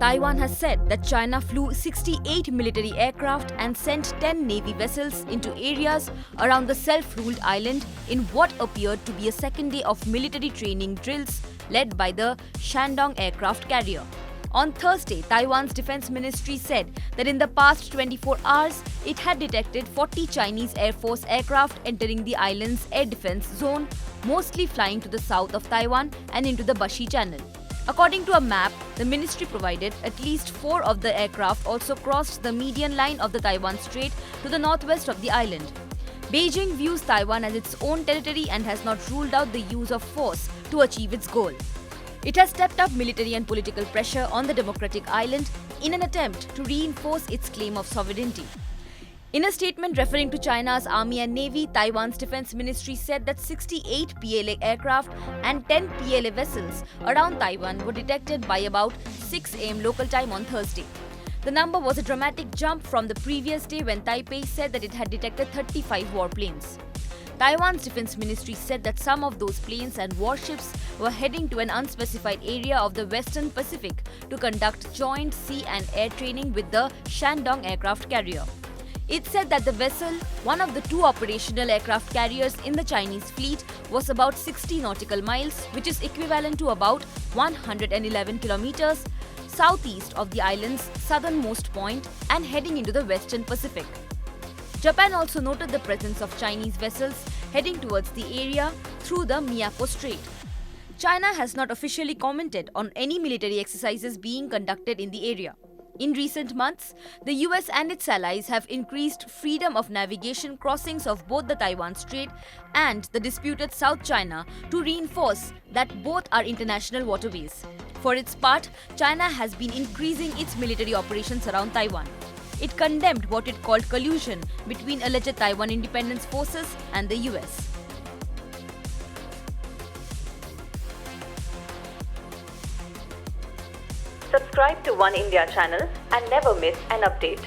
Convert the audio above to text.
Taiwan has said that China flew 68 military aircraft and sent 10 Navy vessels into areas around the self-ruled island in what appeared to be a second day of military training drills led by the Shandong aircraft carrier. On Thursday, Taiwan's defense ministry said that in the past 24 hours, it had detected 40 Chinese Air Force aircraft entering the island's air defense zone, mostly flying to the south of Taiwan and into the Bashi Channel. According to a map the ministry provided, at least 4 of the aircraft also crossed the median line of the Taiwan Strait to the northwest of the island. Beijing views Taiwan as its own territory and has not ruled out the use of force to achieve its goal. It has stepped up military and political pressure on the democratic island in an attempt to reinforce its claim of sovereignty. In a statement referring to China's army and navy, Taiwan's defense ministry said that 68 PLA aircraft and 10 PLA vessels around Taiwan were detected by about 6 am local time on Thursday. The number was a dramatic jump from the previous day when Taipei said that it had detected 35 warplanes. Taiwan's defense ministry said that some of those planes and warships were heading to an unspecified area of the Western Pacific to conduct joint sea and air training with the Shandong aircraft carrier. It said that the vessel, one of the 2 operational aircraft carriers in the Chinese fleet, was about 60 nautical miles, which is equivalent to about 111 kilometers, southeast of the island's southernmost point and heading into the Western Pacific. Japan also noted the presence of Chinese vessels heading towards the area through the Miyako Strait. China has not officially commented on any military exercises being conducted in the area. In recent months, the US and its allies have increased freedom of navigation crossings of both the Taiwan Strait and the disputed South China to reinforce that both are international waterways. For its part, China has been increasing its military operations around Taiwan. It condemned what it called collusion between alleged Taiwan independence forces and the US. Subscribe to One India channel and never miss an update.